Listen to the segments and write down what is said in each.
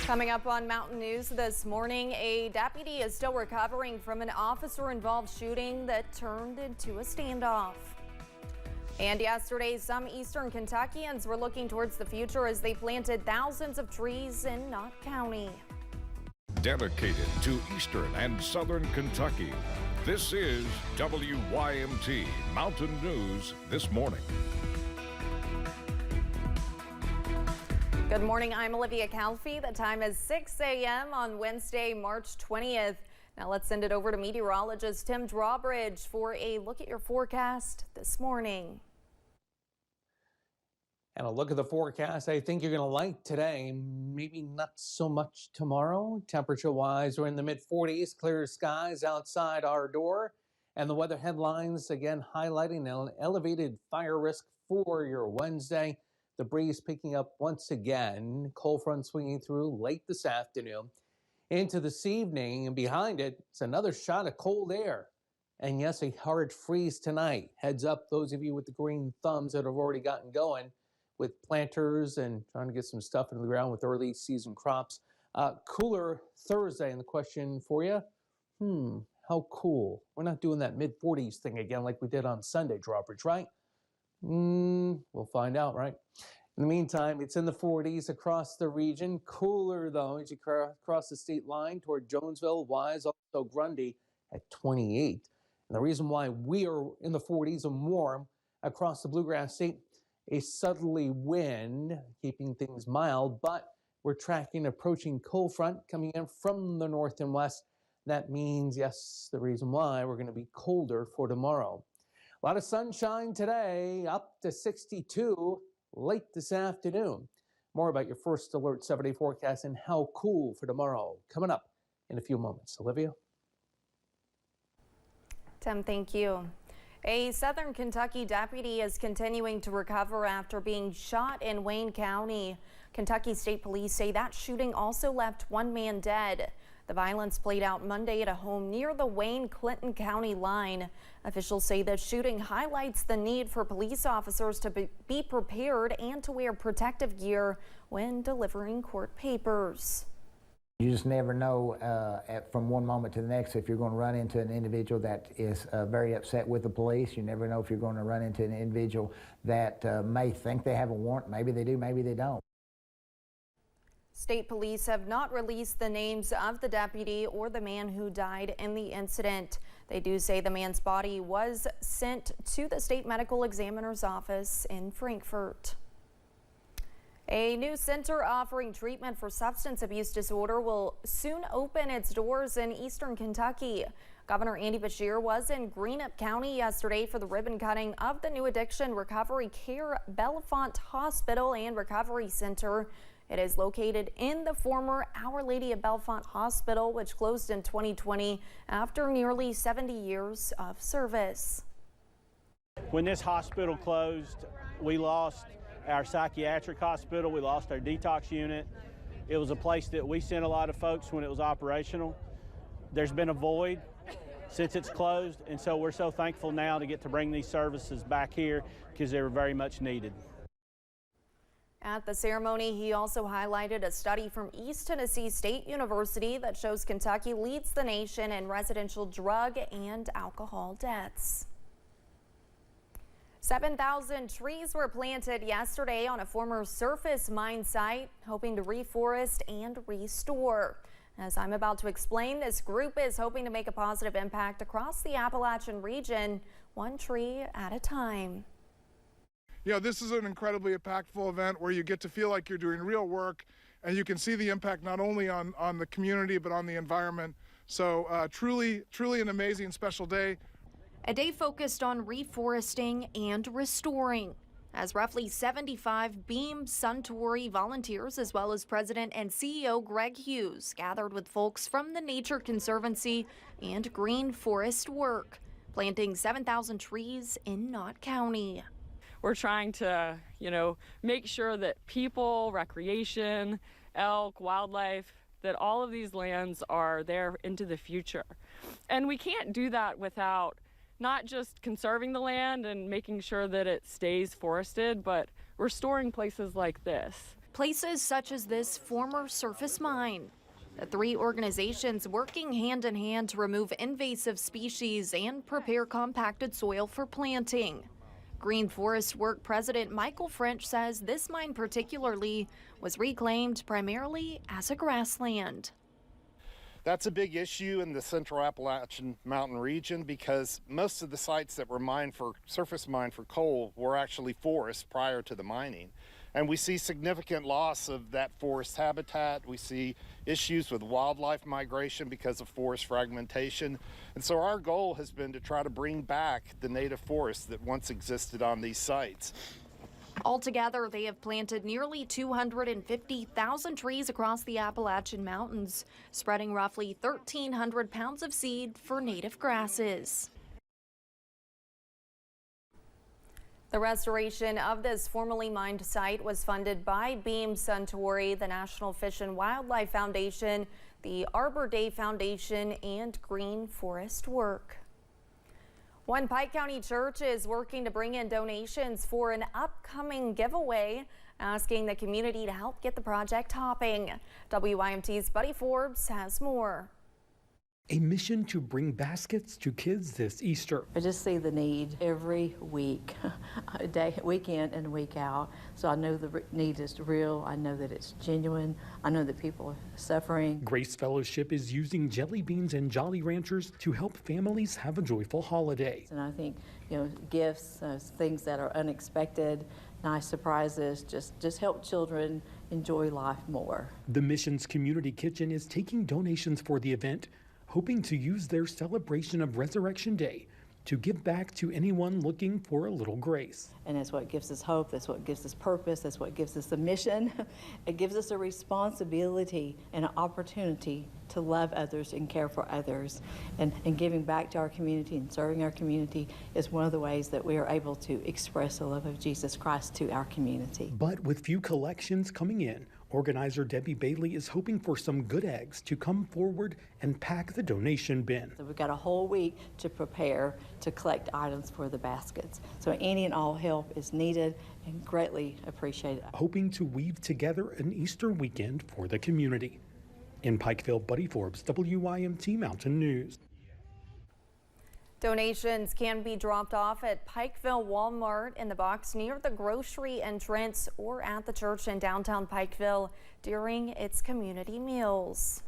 Coming up on Mountain News this morning, a deputy is still recovering from an officer-involved shooting that turned into a standoff. And yesterday, some eastern Kentuckians were looking towards the future as they planted thousands of trees in Knott County. Dedicated to eastern and southern Kentucky, this is WYMT Mountain News this morning. Good morning, I'm Olivia Calfee. The time is 6 a.m. on Wednesday, March 20th. Now let's send it over to meteorologist Tim Drawbridge for a look at your forecast this morning. And a look at the forecast I think you're going to like today, maybe not so much tomorrow. Temperature-wise, we're in the mid-40s, clear skies outside our door. And the weather headlines, again, highlighting an elevated fire risk for your Wednesday. The breeze picking up once again, cold front swinging through late this afternoon. Into this evening, and behind it, it's another shot of cold air. And yes, a hard freeze tonight. Heads up, those of you with the green thumbs that have already gotten going with planters and trying to get some stuff into the ground with early season crops. Cooler Thursday, and the question for you, how cool? We're not doing that mid-40s thing again like we did on Sunday, Drawbridge, right? We'll find out, right? In the meantime, it's in the 40s across the region. Cooler, though, as you cross the state line toward Jonesville, Wise, also Grundy at 28. And the reason why we are in the 40s and warm across the Bluegrass State, a southerly wind, keeping things mild, but we're tracking approaching cold front coming in from the north and west. That means, yes, the reason why we're going to be colder for tomorrow. A lot of sunshine today, up to 62 late this afternoon. More about your first alert 7-day forecast and how cool for tomorrow coming up in a few moments. Olivia? Tim, thank you. A southern Kentucky deputy is continuing to recover after being shot in Wayne County. Kentucky State Police say that shooting also left one man dead. The violence played out Monday at a home near the Wayne-Clinton County line. Officials say the shooting highlights the need for police officers to be prepared and to wear protective gear when delivering court papers. You just never know from one moment to the next if you're going to run into an individual that is very upset with the police. You never know if you're going to run into an individual that may think they have a warrant. Maybe they do, maybe they don't. State police have not released the names of the deputy or the man who died in the incident. They do say the man's body was sent to the state medical examiner's office in Frankfort. A new center offering treatment for substance abuse disorder will soon open its doors in eastern Kentucky. Governor Andy Beshear was in Greenup County yesterday for the ribbon cutting of the new Addiction Recovery Care Bellefonte Hospital and Recovery Center. It is located in the former Our Lady of Bellefonte Hospital, which closed in 2020 after nearly 70 years of service. When this hospital closed, we lost our psychiatric hospital, we lost our detox unit. It was a place that we sent a lot of folks when it was operational. There's been a void since it's closed, and so we're so thankful now to get to bring these services back here because they were very much needed. At the ceremony, he also highlighted a study from East Tennessee State University that shows Kentucky leads the nation in residential drug and alcohol deaths. 7,000 trees were planted yesterday on a former surface mine site, hoping to reforest and restore. As I'm about to explain, this group is hoping to make a positive impact across the Appalachian region, one tree at a time. Yeah, this is an incredibly impactful event where you get to feel like you're doing real work and you can see the impact not only on the community but on the environment. So truly an amazing special day. A day focused on reforesting and restoring, as roughly 75 Beam Suntory volunteers, as well as President and CEO Greg Hughes, gathered with folks from the Nature Conservancy and Green Forest Work, planting 7,000 trees in Knott County. We're trying to, make sure that people, recreation, elk, wildlife, that all of these lands are there into the future. And we can't do that without not just conserving the land and making sure that it stays forested, but restoring places like this. places such as this former surface mine. The three organizations working hand in hand to remove invasive species and prepare compacted soil for planting. Green Forest Work President Michael French says this mine particularly was reclaimed primarily as a grassland. That's a big issue in the Central Appalachian Mountain region because most of the sites that were surface mined for coal were actually forests prior to the mining. And we see significant loss of that forest habitat. We see issues with wildlife migration because of forest fragmentation. And so our goal has been to try to bring back the native forests that once existed on these sites. Altogether, they have planted nearly 250,000 trees across the Appalachian Mountains, spreading roughly 1,300 pounds of seed for native grasses. The restoration of this formerly mined site was funded by Beam Suntory, the National Fish and Wildlife Foundation, the Arbor Day Foundation, and Green Forest Work. One Pike County church is working to bring in donations for an upcoming giveaway, asking the community to help get the project hopping. WYMT's Buddy Forbes has more. A mission to bring baskets to kids this Easter. I just see the need every week, week in and week out. So I know the need is real. I know that it's genuine. I know that people are suffering. Grace Fellowship is using jelly beans and Jolly Ranchers to help families have a joyful holiday. And I think, gifts, things that are unexpected, nice surprises, just help children enjoy life more. The mission's community kitchen is taking donations for the event, hoping to use their celebration of Resurrection Day to give back to anyone looking for a little grace. And that's what gives us hope, that's what gives us purpose, that's what gives us a mission. It gives us a responsibility and an opportunity to love others and care for others. And giving back to our community and serving our community is one of the ways that we are able to express the love of Jesus Christ to our community. But with few collections coming in, organizer Debbie Bailey is hoping for some good eggs to come forward and pack the donation bin. So we've got a whole week to prepare to collect items for the baskets. So any and all help is needed and greatly appreciated. Hoping to weave together an Easter weekend for the community. In Pikeville, Buddy Forbes, WYMT Mountain News. Donations can be dropped off at Pikeville Walmart in the box near the grocery entrance or at the church in downtown Pikeville during its community meals.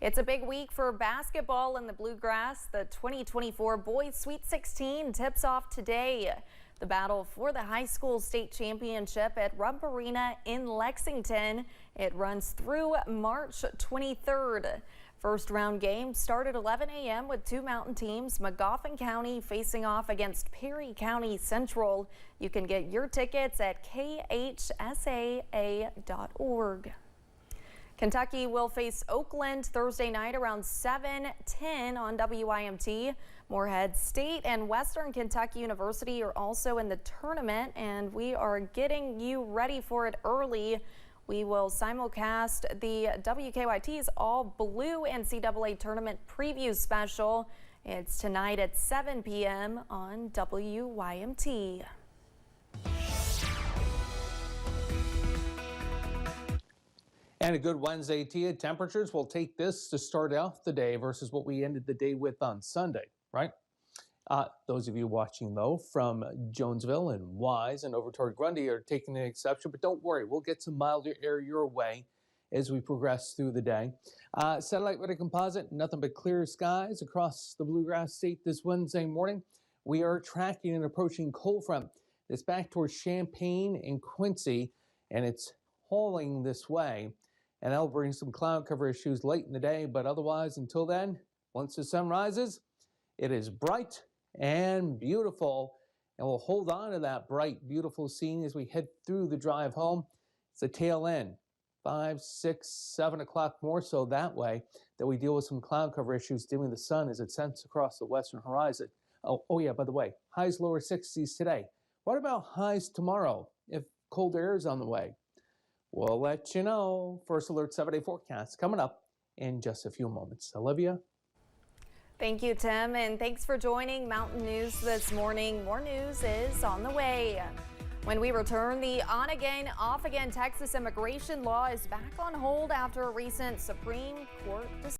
It's a big week for basketball in the Bluegrass. The 2024 Boys Sweet 16 tips off today. The battle for the high school state championship at Rump Arena in Lexington. It runs through March 23rd. First round game start at 11 a.m. with two mountain teams, Magoffin County facing off against Perry County Central. You can get your tickets at khsaa.org. Kentucky will face Oakland Thursday night around 7:10 on WYMT. Morehead State and Western Kentucky University are also in the tournament, and we are getting you ready for it early. We will simulcast the WKYT's All Blue NCAA Tournament Preview Special. It's tonight at 7 p.m. on WYMT. And a good Wednesday to you. Temperatures will take this to start off the day versus what we ended the day with on Sunday, right? Those of you watching, though, from Jonesville and Wise and over toward Grundy are taking an exception, but don't worry, we'll get some milder air your way as we progress through the day. Satellite weather composite, nothing but clear skies across the Bluegrass State this Wednesday morning. We are tracking an approaching cold front that's back towards Champaign and Quincy, and it's hauling this way. And that'll bring some cloud cover issues late in the day, but otherwise, until then, once the sun rises, it is bright and beautiful, and we'll hold on to that bright, beautiful scene as we head through the drive home. It's the tail end, 5, 6, 7 o'clock more so that way, that we deal with some cloud cover issues dimming the sun as it sets across the western horizon. Oh yeah, by the way, highs lower 60s today. What about highs tomorrow if cold air is on the way? We'll let you know. First Alert 7-day forecast coming up in just a few moments. Olivia? Thank you, Tim, and thanks for joining Mountain News this morning. More news is on the way. When we return, the on-again, off-again Texas immigration law is back on hold after a recent Supreme Court decision.